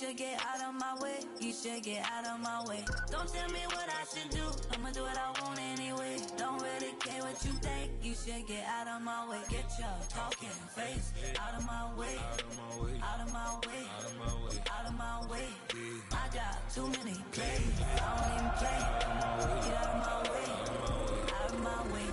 should get out of my way. You should get out of my way. Don't tell me what I should do. I'ma do what I want anyway. Don't really care what you think. You should get out of my way. Get your talking face out of my way. Out of my way. Out of my way. Out of my way. Out of my way. I got too many plays. I don't even play. Get out of my way. Out of my way.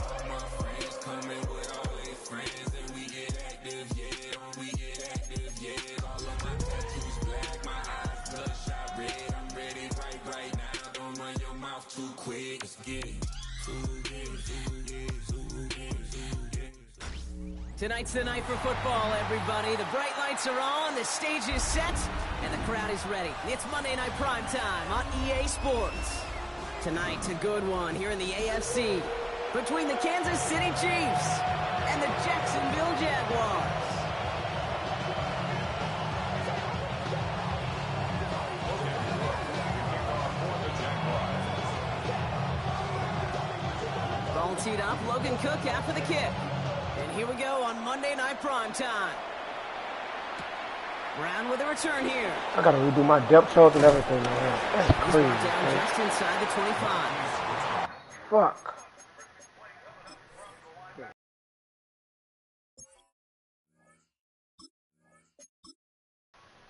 All my friends coming with all their friends, and we get active, yeah. We get active, yeah. All of my tattoos black, my eyes bloodshot red. I'm ready right now. Don't run your mouth too quick. Let's get it. Tonight's the night for football, everybody. The bright lights are on, the stage is set, and the crowd is ready. It's Monday Night Primetime on EA Sports. Tonight, a good one here in the AFC between the Kansas City Chiefs and the Jacksonville Jaguars. Ball teed up, Logan Cook after the kick. And here we go on Monday Night Primetime. Brown with a return here. I gotta redo my depth chart and everything, man. That's crazy. Down man. just inside the 25. Fuck.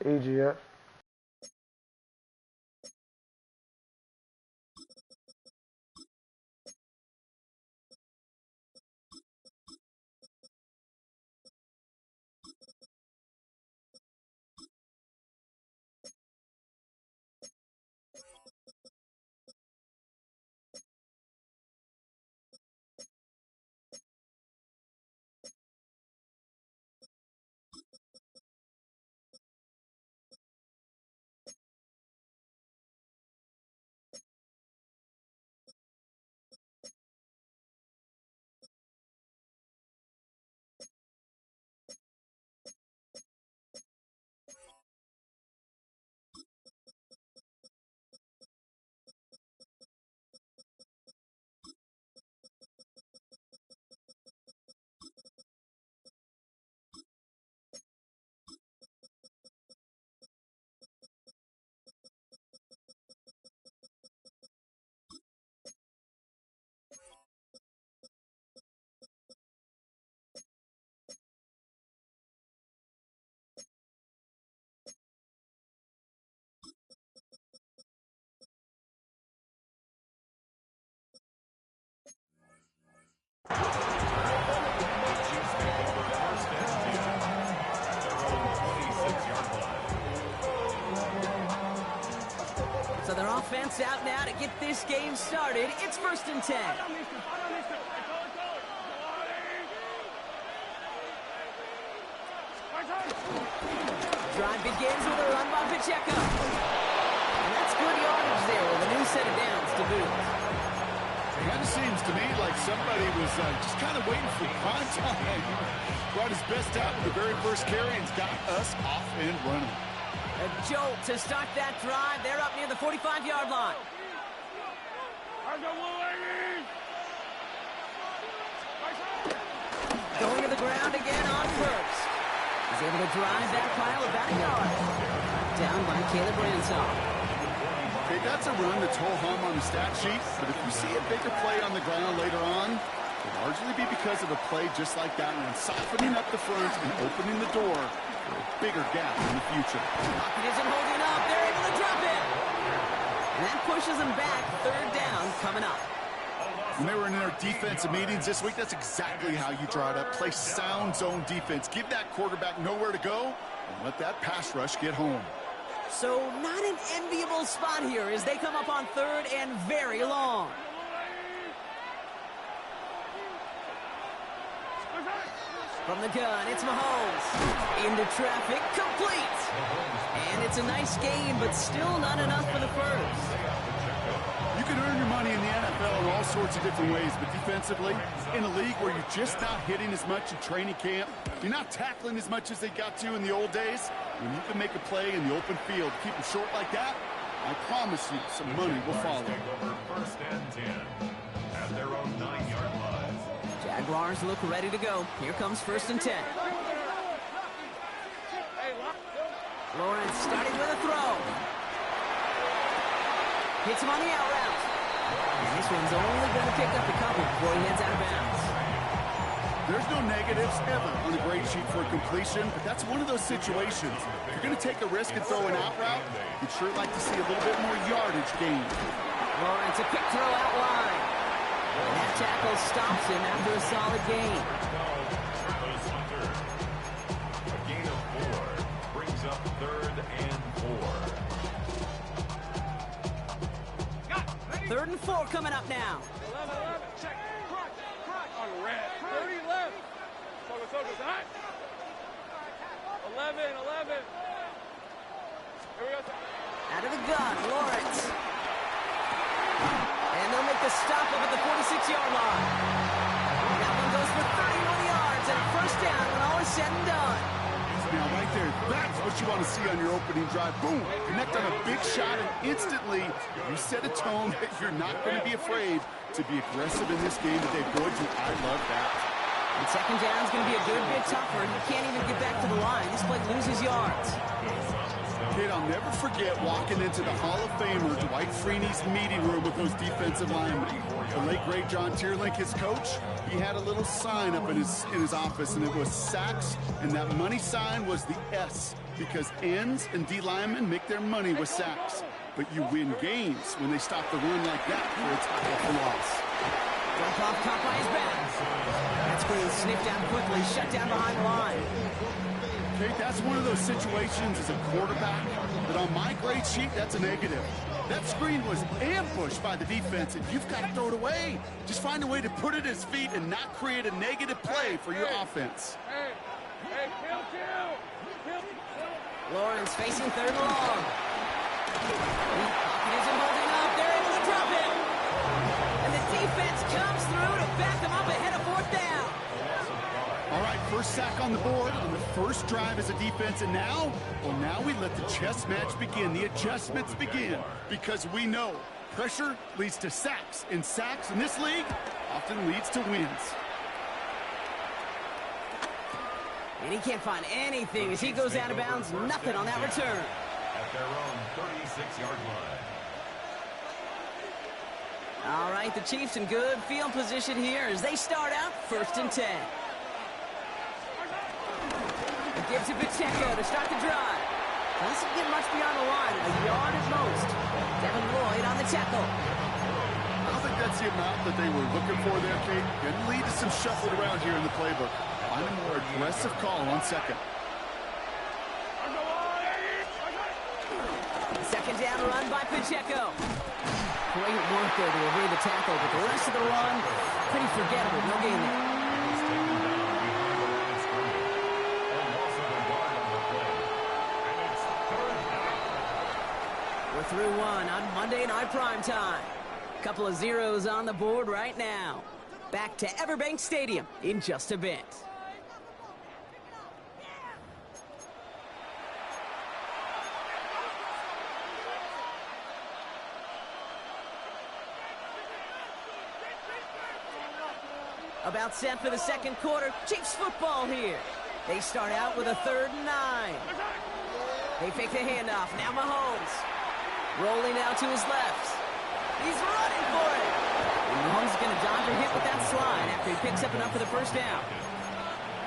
AGS. So their offense out now to get this game started. It's 1st and 10. Drive begins with a run by Pacheco. And that's good yardage there with a new set of downs to boot. It kind of seems to me like somebody was just kind of waiting for prime time. Brought his best out with the very first carry and got us off and running. A jolt to start that drive. They're up near the 45-yard line. Going to the ground again on first. He's able to drive that pile about a yard. Down by Caleb Ransom. Okay, that's a run that's ho-hum on the stat sheet, but if you see a bigger play on the ground later on, it'll largely be because of a play just like that one, softening up the front and opening the door for a bigger gap in the future. Pocket isn't holding up. They're able to drop it. And that pushes them back. 3rd down coming up. When they were in their defensive meetings this week, that's exactly how you draw it up. Play sound zone defense. Give that quarterback nowhere to go and let that pass rush get home. So not an enviable spot here as they come up on 3rd and very long. From the gun, it's Mahomes. Into traffic, complete. And it's a nice gain, but still not enough for the first. You can earn your money in the NFL in all sorts of different ways, but defensively, in a league where you're just not hitting as much in training camp, you're not tackling as much as they got to in the old days, when you can make a play in the open field, keep them short like that, I promise you some money will follow. 1st and 10 at their own 9-yard line. Jaguars look ready to go. Here comes 1st and 10. Lawrence starting with a throw. Hits him on the out route. And this one's only going to pick up a couple before he heads out of bounds. There's no negatives ever on a grade sheet for a completion, but that's one of those situations. If you're going to take a risk and throw an out route, you'd sure like to see a little bit more yardage gained. Lawrence, a quick throw out wide. And that tackle stops him after a solid gain. A gain of 4 brings up 3rd and 4. 3rd and 4 coming up now. 11, check, crunch, on red. 30 left. Focus, hot. 11. Here we go. Out of the gun, Lawrence. And they'll make the stop up at the 46-yard line. That one goes for 31 yards and a first down when all is said and done. Now, right there, that's what you want to see on your opening drive. Boom! Connect on a big shot, and instantly you set a tone that you're not going to be afraid to be aggressive in this game today. Boy, I love that. And second down's going to be a good bit tougher. He can't even get back to the line. This play loses yards. Kid, I'll never forget walking into the Hall of Famer Dwight Freeney's meeting room with those defensive linemen. The late, great John Tierlink, his coach, he had a little sign up in his office, and it was sacks, and that money sign was the S, because ends and D linemen make their money with sacks. But you win games when they stop the run like that for a tackle for loss. Dump off, caught by his back. That screen sniffed down quickly, shut down behind the line. Okay, that's one of those situations as a quarterback that on my grade sheet, that's a negative. That screen was ambushed by the defense, and you've got to throw it away. Just find a way to put it at his feet and not create a negative play for your offense. Kill. Lawrence facing 3rd and long. Pocket isn't holding up. They're able to drop it. And the defense comes through to back them up ahead of 4th down. All right, first sack on the board on the first drive as a defense, and now we let the chess match begin. The adjustments begin, because we know pressure leads to sacks, and sacks in this league often leads to wins. And he can't find anything as he goes out of bounds. Nothing on that return. At their own 36-yard line. All right, the Chiefs in good field position here as they start out 1st and 10. Gives to Pacheco to start the drive. Doesn't get much beyond the line, a yard at most. Devin Lloyd on the tackle. I don't think that's the amount that they were looking for there, Kate. Going to lead to some shuffling around here in the playbook. Find a more aggressive call on 2nd. Second down run by Pacheco. Great work there to evade the tackle, but the rest of the run, pretty forgettable. No gain there. We're through one on Monday Night Primetime. Couple of zeros on the board right now. Back to Everbank Stadium in just a bit. About set for the second quarter. Chiefs football here. They start out with a 3rd and 9. They fake the handoff. Now Mahomes. Rolling out to his left. He's running for it. And Mahomes is going to dodge a hit with that slide after he picks up enough for the first down.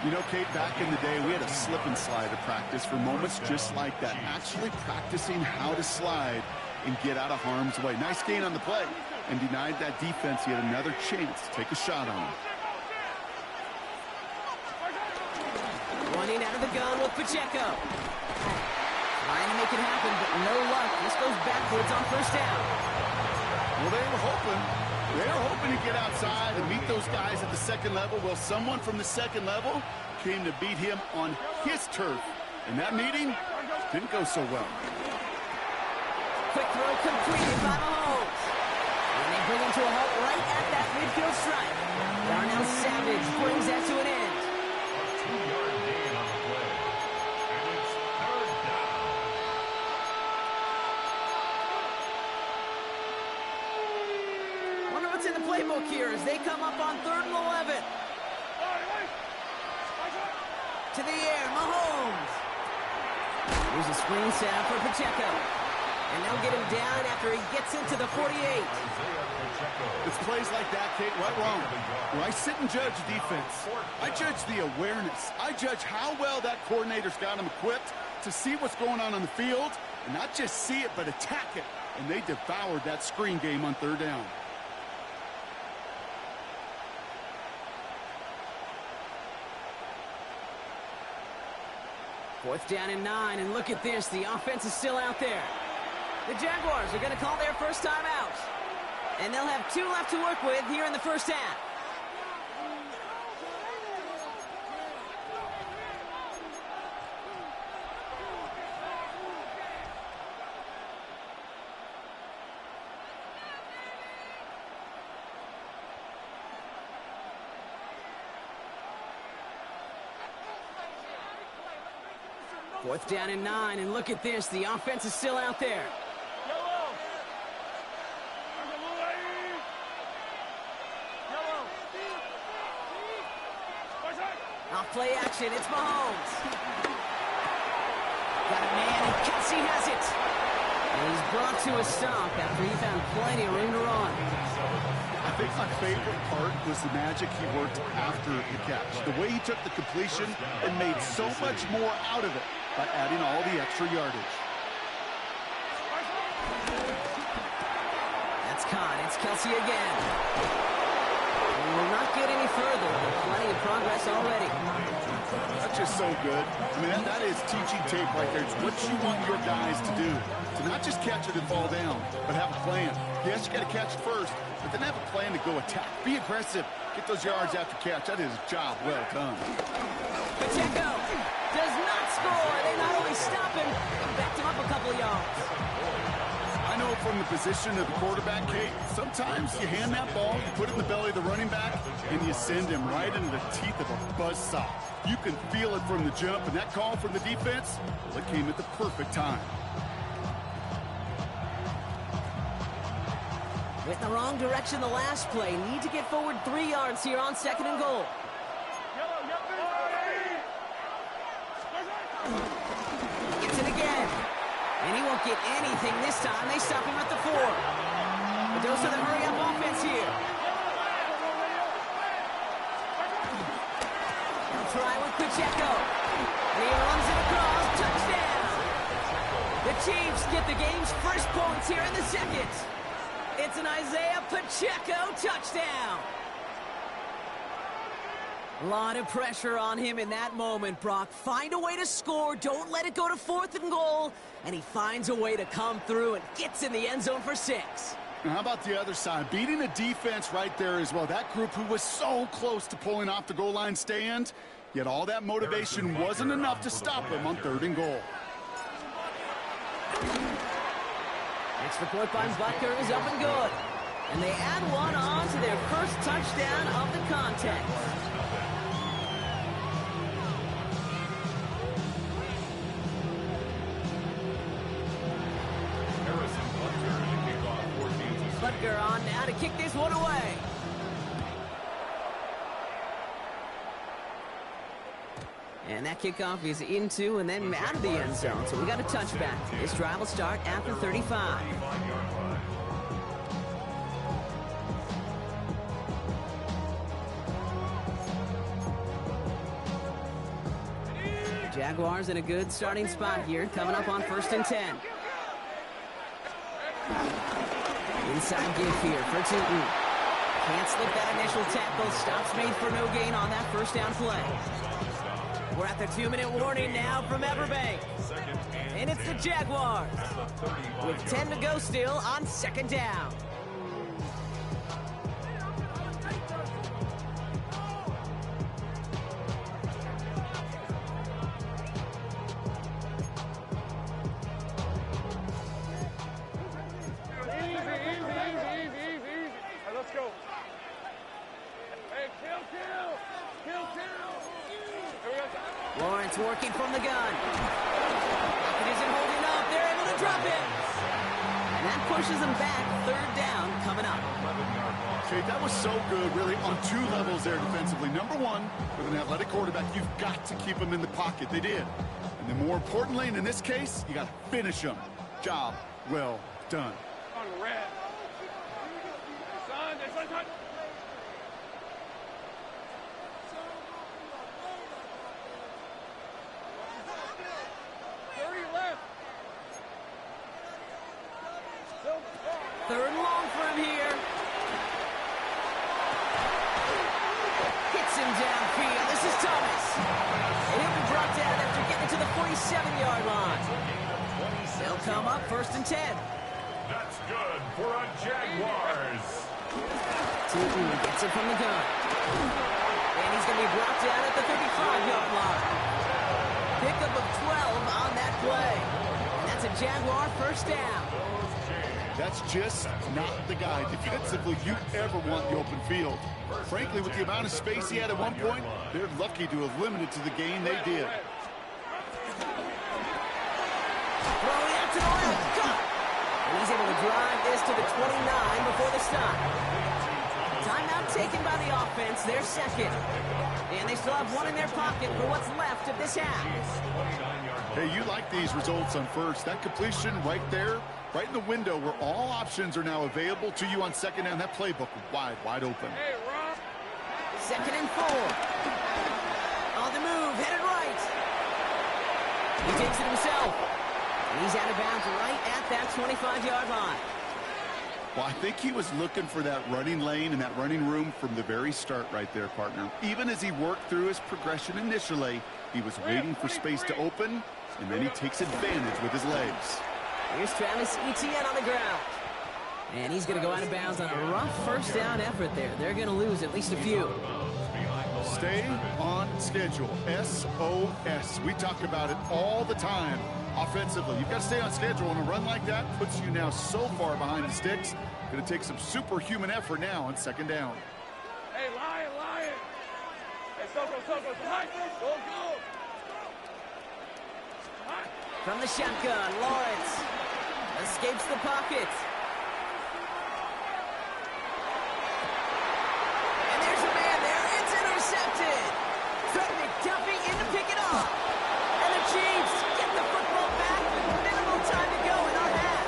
You know, Kate, back in the day, we had a slip and slide to practice for moments just like that. Actually practicing how to slide and get out of harm's way. Nice gain on the play. And denied that defense yet another chance to take a shot on him. Running out of the gun with Pacheco. Trying to make it happen, but no luck. This goes backwards on first down. Well, they were hoping to get outside and meet those guys at the second level. Well, someone from the second level came to beat him on his turf. And that meeting didn't go so well. Quick throw completed by Mahomes. And they bring him to a halt right at that midfield stripe. Darnell Savage brings that to an end. A 2-yard gain on the play. And it's 3rd down. Wonder what's in the playbook here as they come up on 3rd and 11. To the air, Mahomes. Here's a screen set for Pacheco. And they'll get him down after he gets into the 48. It's plays like that, Kate, right wrong. When I sit and judge defense, I judge the awareness. I judge how well that coordinator's got him equipped to see what's going on the field, and not just see it, but attack it. And they devoured that screen game on third down. Fourth down and 9, and look at this. The offense is still out there. The Jaguars are going to call their first time out. And they'll have 2 left to work with here in the first half. Fourth down and 9, and look at this. The offense is still out there. Off play action, it's Mahomes. Got a man, and Kelsey has it. And he's brought to a stop after he found plenty of room to run. I think my favorite part was the magic he worked after the catch. The way he took the completion and made so much more out of it by adding all the extra yardage. That's caught. It's Kelsey again. And will not get any further, but plenty of progress already. That's just so good. I mean, that is teaching tape right there. It's what you want your guys to do. To not just catch it and fall down, but have a plan. Yes, you got to catch it first, but then have a plan to go attack. Be aggressive. Get those yards after catch. That is a job well done. Pacheco does not score. They not only stop him, but backed him up a couple of yards. I know from the position of the quarterback, Kate, sometimes you hand that ball, you put it in the belly of the running back, and you send him right into the teeth of a buzzsaw. You can feel it from the jump, and that call from the defense, well, it came at the perfect time. Went in the wrong direction the last play. Need to get forward 3 yards here on 2nd and goal. Gets it again. And he won't get anything this time. They stop him at the 4. But those are the hurry-up offense here. They'll try with Pacheco. And he runs it across. Touchdown. The Chiefs get the game's first points here in the second. It's an Isaiah Pacheco touchdown. A lot of pressure on him in that moment, Brock. Find a way to score. Don't let it go to 4th and goal. And he finds a way to come through and gets in the end zone for 6. Now, how about the other side? Beating the defense right there as well. That group who was so close to pulling off the goal line stand, yet all that motivation wasn't enough to stop him on 3rd and goal. Extra point by Butker is up and good. And they add one on to their first touchdown of the contest. Butker on now to kick this one away. And that kickoff is into and then out of the end zone. So we got a touchback. This drive will start after 35. Jaguars in a good starting spot here, coming up on 1st and 10. Inside give here for Tootin. Can't slip that initial tackle. Stops made for no gain on that first down play. We're at the 2-minute warning now from Everbank. And it's the Jaguars with 10 to go still on 2nd down. Lawrence working from the gun. It isn't holding up. They're able to drop it. And that pushes them back. Third down coming up. Okay, that was so good, really, on two levels there defensively. Number one, with an athletic quarterback, you've got to keep him in the pocket. They did. And then more importantly, in this case, you got to finish him. Job well done. On the red. Son, there's one. 30 left. Third and long for him here. Hits him downfield. This is Thomas. And he'll be brought down after getting to the 47-yard line. They'll come up 1st and 10. That's good for a Jaguars. T.E. gets it from the gun. And he's going to be brought down at the 35-yard line. Pickup of 12 on that play. And that's a Jaguar first down. That's just not the guy defensively you ever want the open field. Frankly, with the amount of space he had at one point, they're lucky to have limited to the gain they did. Throwing out to the left. Got it. And he's able to drive this to the 29 before the stop. Timeout taken by the offense, their second. And they still have one in their pocket for what's left of this half. Hey, you like these results on first. That completion right there, right in the window where all options are now available to you on second down. That playbook wide open. Hey, Rob. 2nd and 4. On the move, headed right. He takes it himself. And he's out of bounds right at that 25-yard line. Well, I think he was looking for that running lane and that running room from the very start right there, partner. Even as he worked through his progression initially, he was waiting for space to open, and then he takes advantage with his legs. Here's Travis Etienne on the ground. And he's going to go out of bounds on a rough first down effort there. They're going to lose at least a few. Stay on schedule. SOS. We talk about it all the time. Offensively, you've got to stay on schedule, and a run like that puts you now so far behind the sticks. Going to take some superhuman effort now on second down. Hey, Lion. Hey, Soko. Go. From the shotgun, Lawrence escapes the pocket. And there's a man there. It's intercepted. Fred McDuffie in to pick it off. And the Chiefs get the football back with minimal time to go in our half.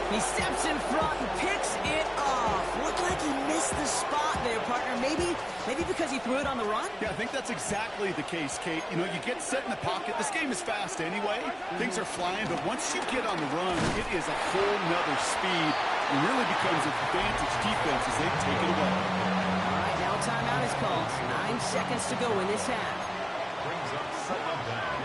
He steps in front and picks it off. Looked like he missed the spot there, partner. Maybe because he threw it on the run? Yeah, I think that's exactly the case, Kate. You know, you get set in the pocket. This game is fast anyway. Things are flying, but once you get on the run, it is a whole nother speed. It really becomes advantage defense as they take it away. All right, now a timeout is called. 9 seconds to go in this half. Brings up 2nd down.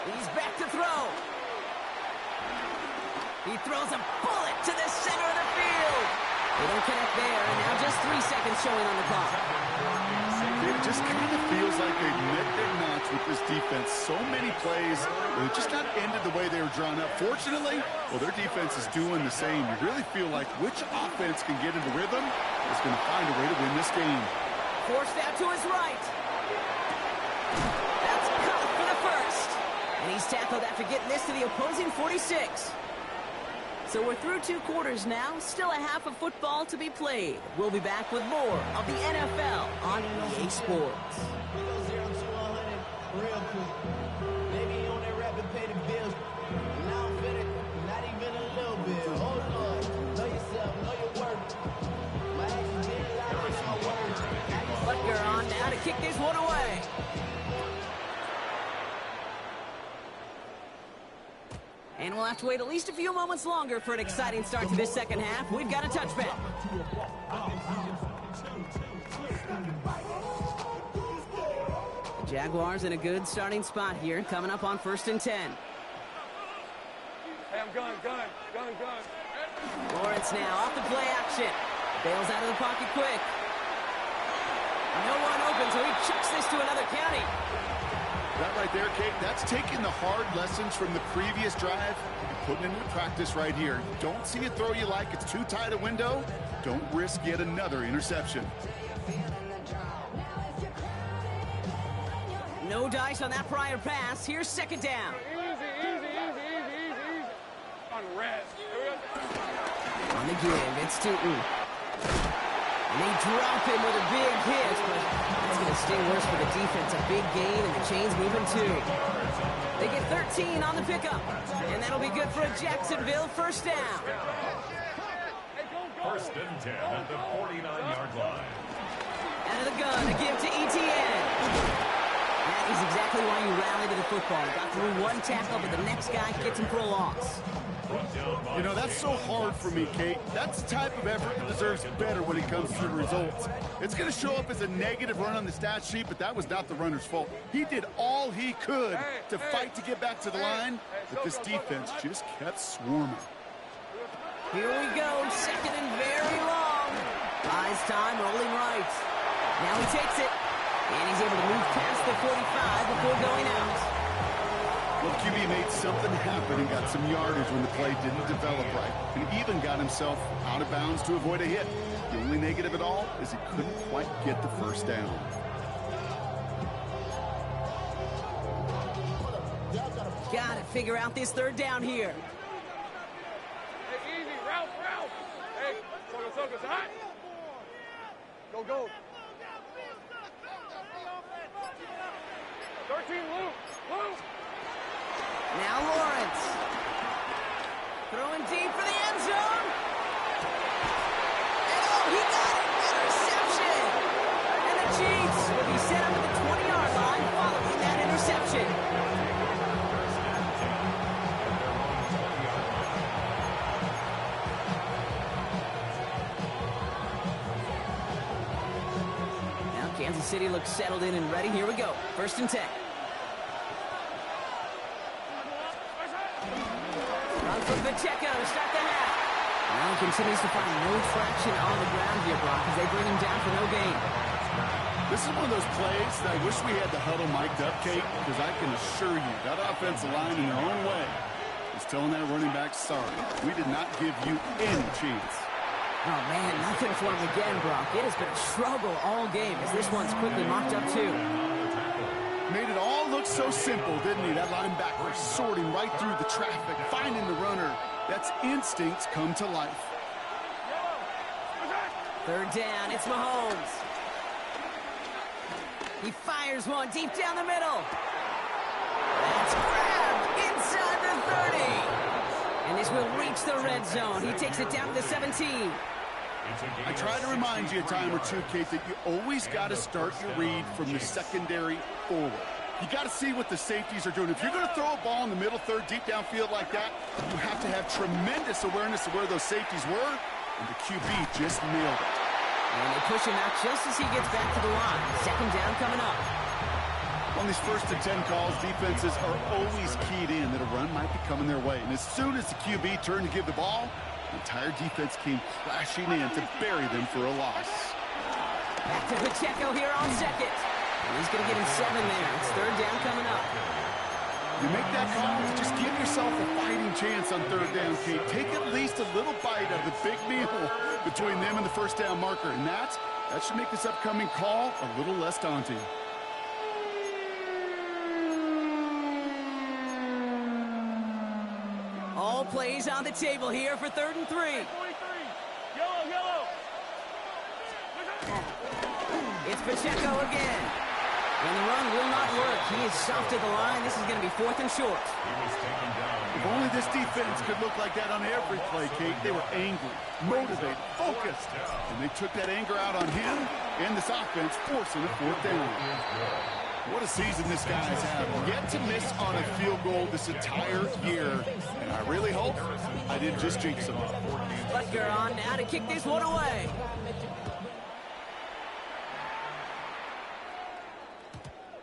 He's back to throw. He throws a bullet to the center of the field. They don't connect there, and now just 3 seconds showing on the clock. It just kind of feels like they've met their match with this defense. So many plays, they've just not ended the way they were drawn up. Fortunately, well, their defense is doing the same. You really feel like which offense can get into rhythm is going to find a way to win this game. Forced out to his right. That's cut for the first. And he's tackled after getting this to the opposing 46. So we're through 2 quarters now. Still a half of football to be played. We'll be back with more of the NFL on EA Sports. Real quick. Maybe on that rapid pay the bills. Now I'm finished. Not even a little bit. Hold on. Know yourself. Know your worth. My actions didn't lie with my words. Butker on now to kick this one away. And we'll have to wait at least a few moments longer for an exciting start to this second half. We've got a touchback. The Jaguars in a good starting spot here, coming up on 1st and 10. Hey, I'm gun. Lawrence now off the play action. Bails out of the pocket quick. No one open, so he chucks this to another county. That right there, Kate, that's taking the hard lessons from the previous drive and putting it into practice right here. Don't see a throw you like. It's too tight a window. Don't risk yet another interception. No dice on that prior pass. Here's second down. Easy. On red. On the give, it's Tootin. And they drop him with a big hit, but that's going to sting worse for the defense. A big gain, and the chain's moving too. They get 13 on the pickup, and that'll be good for a Jacksonville first down. First and 10 at the 49-yard line. Out of the gun, a give to ETN. That is exactly why you rally to the football. Got through one tackle, but the next guy gets him for a loss. You know, that's so hard for me, Kate. That's the type of effort that deserves better when it comes to the results. It's going to show up as a negative run on the stat sheet, but that was not the runner's fault. He did all he could to fight to get back to the line, but this defense just kept swarming. Here we go, second and very long. Buys time, rolling right. Now he takes it, and he's able to move past the 45 before going out. Well, QB made something happen and got some yardage when the play didn't develop right, and even got himself out of bounds to avoid a hit. The only negative at all is he couldn't quite get the first down. Gotta figure out this third down here. Hey, easy, Ralph. Hey, Soga's hot. Go. 13, Luke. Now Lawrence. Throwing deep for the end zone. And he got it. Interception. And the Chiefs will be set up at the 20-yard line following that interception. Now Kansas City looks settled in and ready. Here we go. First and 10. For Pacheco to start the half. Now he continues to find no traction on the ground here, Brock, as they bring him down for no gain. This is one of those plays that I wish we had the huddle mic'd up, Kate, because I can assure you that offensive line in their own way is telling that running back, sorry, we did not give you any chance. Oh, man, nothing for him again, Brock. It has been a struggle all game as this one's quickly mocked up, too. Made it all look so simple, didn't he? That linebacker sorting right through the traffic, finding the runner. That's instincts come to life. Third down, it's Mahomes. He fires one deep down the middle. That's grabbed inside the 30. And this will reach the red zone. He takes it down to the 17. I try to remind you a time or two, Kate, that you always got to start your read from the secondary forward. You got to see what the safeties are doing. If you're going to throw a ball in the middle third, deep downfield like that, you have to have tremendous awareness of where those safeties were, and the QB just nailed it. And they push him out just as he gets back to the line. Second down coming up. On these first and 10 calls, defenses are always keyed in that a run might be coming their way. And as soon as the QB turned to give the ball, the entire defense came crashing in to bury them for a loss. Back to Pacheco here on second. And he's going to get him 7 there. It's third down coming up. You make that call, just give yourself a fighting chance on third down, Kate. Take at least a little bite of the big meal between them and the first down marker. And that should make this upcoming call a little less daunting. All plays on the table here for third and 3. 23. Yellow. It's Pacheco again. And the run will not work. He is soft at the line. This is going to be fourth and short. If only this defense could look like that on every play, Kate. They were angry, motivated, focused. And they took that anger out on him and this offense, forcing a fourth down. What a season this guy has had. Yet to miss on a field goal this entire year. And I really hope I didn't just jinx him. Butker on now to kick this one away.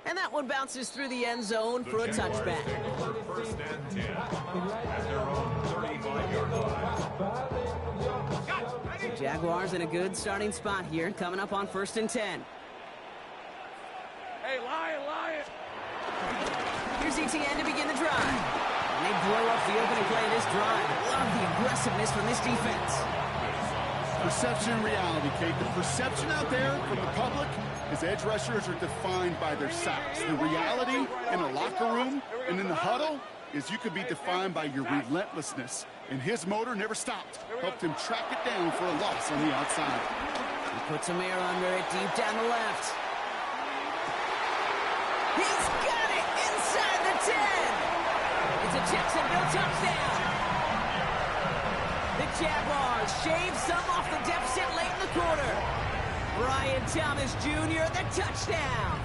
And that one bounces through the end zone for a touchback. First and 10 at their own 35-yard line. Jaguars in a good starting spot here, coming up on first and 10. Hey, Lion. Here's ETN to begin the drive. And they blow up the opening play of this drive. Love the aggressiveness from this defense. Perception and reality, Kate. The perception out there from the public is edge rushers are defined by their size. The reality in a locker room and in the huddle is you could be defined by your relentlessness. And his motor never stopped. Helped him track it down for a loss on the outside. He puts some air under it deep down the left. He's got it inside the 10. It's a Jacksonville touchdown. The Jaguars shave some off the deficit late in the quarter. Brian Thomas Jr., the touchdown.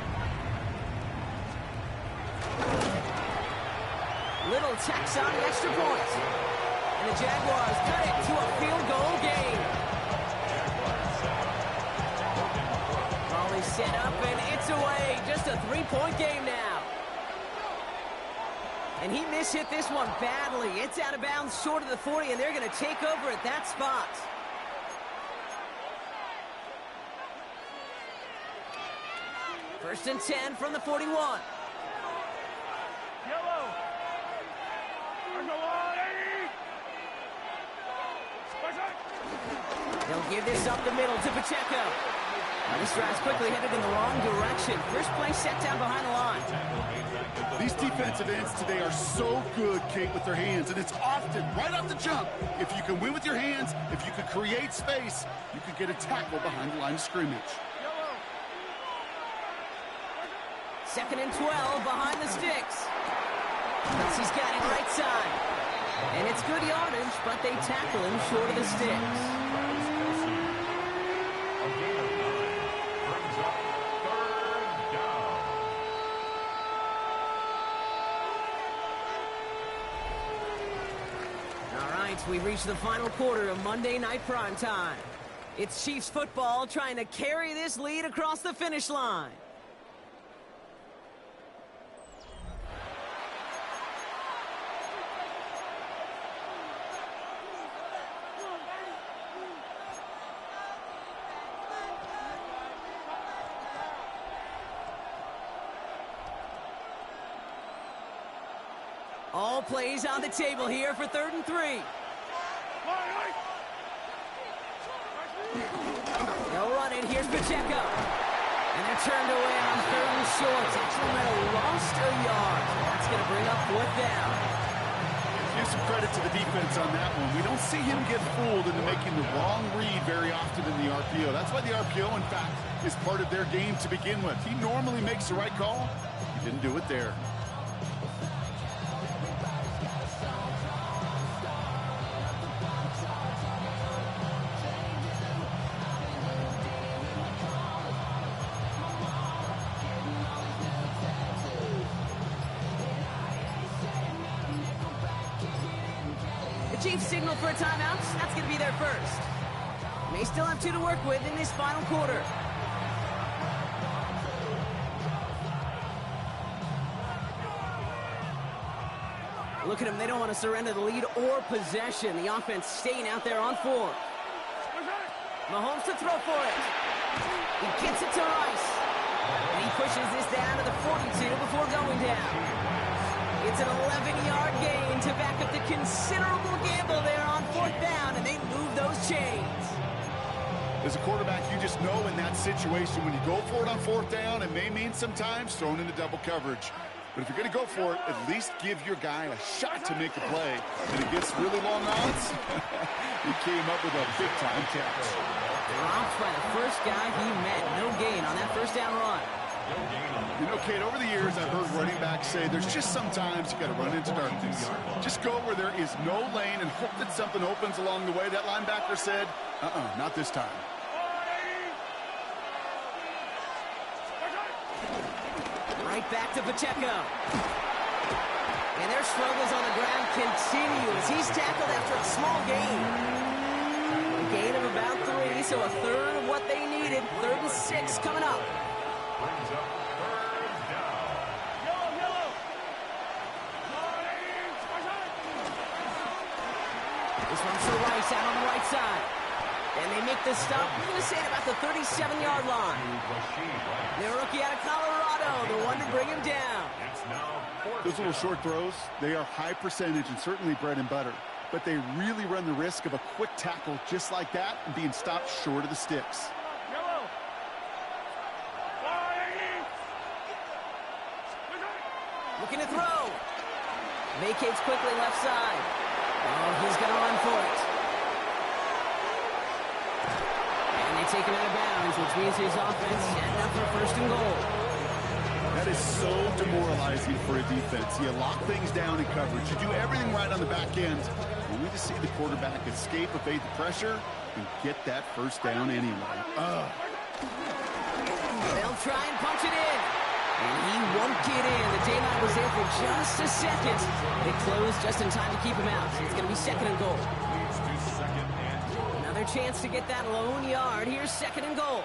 Little tax on the extra point. And the Jaguars cut it to a field goal game. Ball is set up and it's away. Just a 3-point game now. And he mishit this one badly. It's out of bounds short of the 40, and they're going to take over at that spot. First and 10 from the 41. Yellow. They'll give this up the middle to Pacheco. This drive's quickly headed in the wrong direction. First play set down behind the line. These defensive ends today are so good, Kate, with their hands, and it's often right off the jump. If you can win with your hands, if you can create space, you can get a tackle behind the line of scrimmage. Second and 12 behind the sticks. Kelsey's got it right side. And it's good yardage, but they tackle him short of the sticks. We've reached the final quarter of Monday Night Primetime. It's Chiefs football trying to carry this lead across the finish line. All plays on the table here for 3rd and 3. They'll run it. Here's Pacheco. And they're turned away on 3rd and short. Sacramento lost a yard. That's going to bring up 4th down. Give some credit to the defense on that one. We don't see him get fooled into making the wrong read very often in the RPO. That's why the RPO, in fact, is part of their game to begin with. He normally makes the right call. He didn't do it there. Chiefs signal for a timeout. That's going to be their first. They still have 2 to work with in this final quarter. Look at them. They don't want to surrender the lead or possession. The offense staying out there on 4. Mahomes to throw for it. He gets it to Rice. And he pushes this down to the 42 before going down. It's an 11-yard gain to back up the considerable gamble there on 4th down, and they move those chains. As a quarterback, you just know in that situation when you go for it on 4th down, it may mean sometimes thrown into double coverage. But if you're going to go for it, at least give your guy a shot to make a play. And it gets really long odds. He came up with a big-time catch. Dropped by the first guy he met. No gain on that 1st down run. You know, Kate, over the years, I've heard running backs say there's just sometimes you got to run into darkness. Just go where there is no lane and hope that something opens along the way. That linebacker said, not this time. Right back to Pacheco. And their struggles on the ground continue as he's tackled after a small gain. A gain of about 3, so a 1/3 of what they needed. 3rd and 6 coming up. Brings up 3rd down. Yellow. This one's for Rice out on the right side. And they make the stop, I'm going to say, at about the 37-yard line. Their rookie out of Colorado, the one to bring him down. Those little short throws, they are high percentage and certainly bread and butter. but they really run the risk of a quick tackle just like that and being stopped short of the sticks. Yellow. Looking to throw. Vacates quickly left side. Oh, he's going to run for it. And they take him out of bounds, which means his offense setting up for first and goal. That is so demoralizing for a defense. You lock things down in coverage. You do everything right on the back end. Only to see the quarterback escape, evade the pressure, and get that first down anyway. They'll try and punch it in. And he won't get in. The daylight was there for just a second. They closed just in time to keep him out. So it's going to be second and goal. Another chance to get that lone yard. Here's second and goal.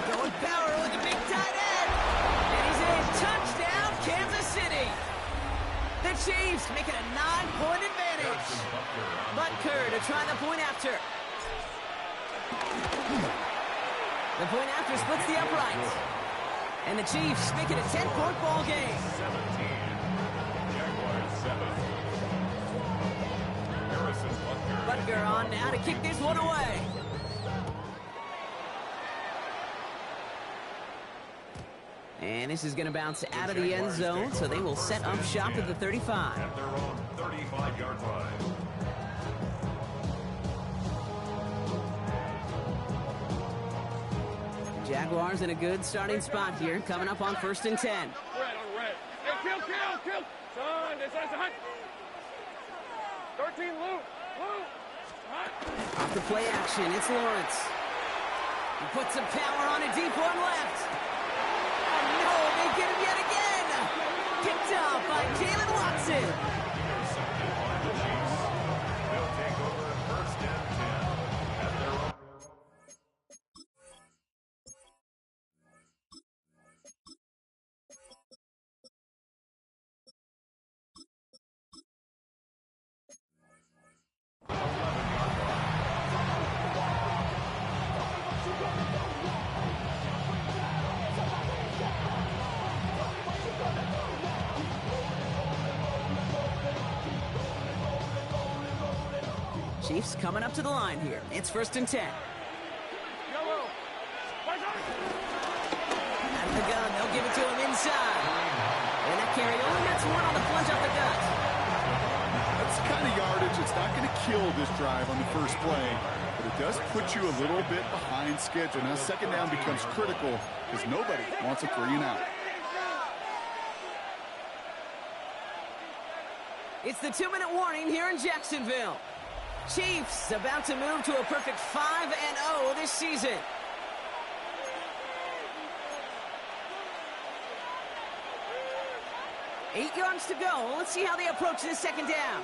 Going power with a big tight end. And he's in. Touchdown, Kansas City. The Chiefs make it a 9-point advantage. Butker to try the point after. The point after splits the uprights. And the Chiefs make it a 10-point ball game. 17. Jaguars 7. Harrison Butker on now to kick this one away. And this is going to bounce out of the end zone, so they will set up shop at the 35. At their own 35-yard line. Jaguars in a good starting spot here, coming up on 1st and 10. Red on red. Hey, kill. Son, this is a hunt. 13, Lou. Off the play action, it's Lawrence. He puts some power on a deep one left. Oh no, they get him yet again. Picked up by Jalen Watson. They'll take over 1st and 10 at their own. Chiefs coming up to the line here. It's 1st and 10. Yellow. Out of the gun, they'll give it to him inside. And that carry only gets one on the plunge up the gut. That's the kind of yardage that's not going to kill this drive on the first play, but it does put you a little bit behind schedule. Now second down becomes critical because nobody wants a 3 and out. It's the 2-minute warning here in Jacksonville. Chiefs about to move to a perfect 5-0 this season. Eight yards to go. Let's see how they approach this second down.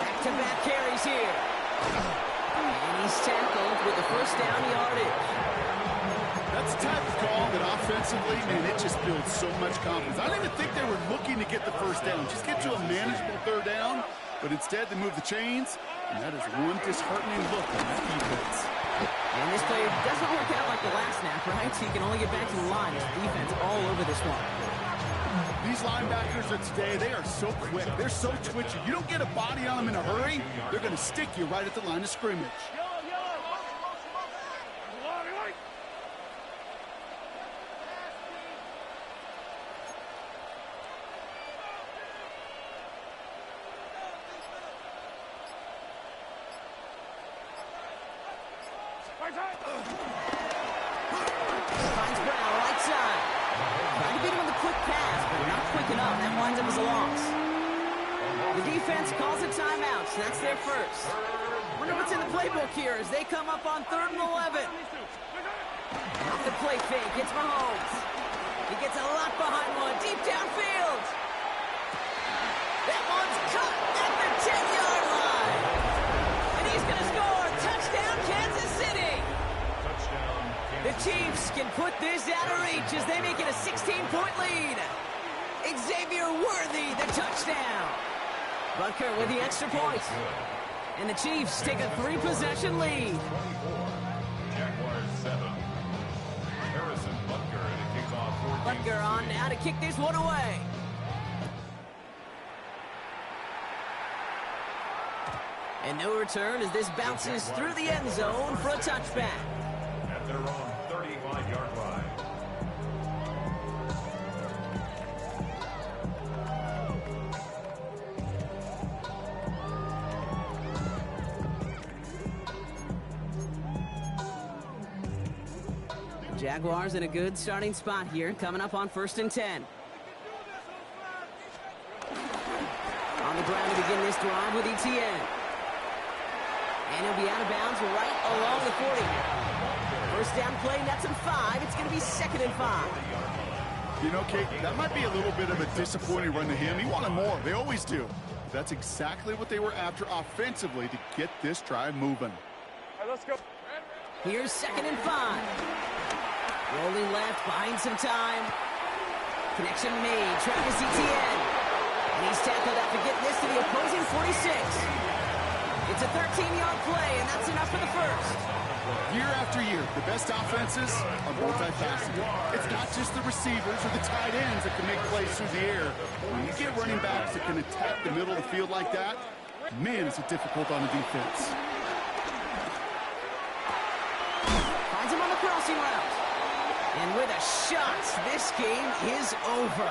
Back-to-back carries here. And he's tackled with the first down yardage. That's a type of call that offensively, man, it just builds so much confidence. I don't even think they were looking to get the first down. Just get to a manageable third down, but instead they move the chains, and that is one disheartening look on that defense. And this play doesn't work out like the last snap, right? So you can only get back to the line. There's defense all over this one. These linebackers of today, they are so quick. They're so twitchy. You don't get a body on them in a hurry, they're going to stick you right at the line of scrimmage. Finds Brown right side. Trying to beat him with a quick pass, but not quick enough. That winds up as a loss. The defense calls a timeout, so that's their first. Wonder what's in the playbook here as they come up on 3rd and 11. Off the play fake, it's Mahomes. He gets a lot behind one, deep downfield. That one's cut at the 10-yard line. And he's going to score. Touchdown, Kansas City. The Chiefs can put this out of reach as they make it a 16-point lead. Xavier Worthy, the touchdown. Butker with the extra point. And the Chiefs take a 3-possession lead. 24. Jaguars 7. Harrison Butker to kick off for Linebacker on now to kick this one away. And no return as this bounces through the end zone for a touchback. At their own 35-yard line. Jaguars in a good starting spot here, coming up on 1st and 10. On the ground to begin this drive with Etienne. And he'll be out of bounds right along the 40. First down play, nets him 5. It's going to be 2nd and 5. You know, Kate, that might be a little bit of a disappointing run to him. He wanted more. They always do. That's exactly what they were after offensively to get this drive moving. All right, let's go. Here's 2nd and 5. Rolling left, buying some time. Connection made. Travis Etienne. And he's tackled after getting this to the opposing 46. It's a 13-yard play, and that's enough for the first. Year after year, the best offenses are multifaceted. It's not just the receivers or the tight ends that can make plays through the air. When you get running backs that can attack the middle of the field like that, man, is it difficult on the defense. Finds him on the crossing route. And with a shot, this game is over.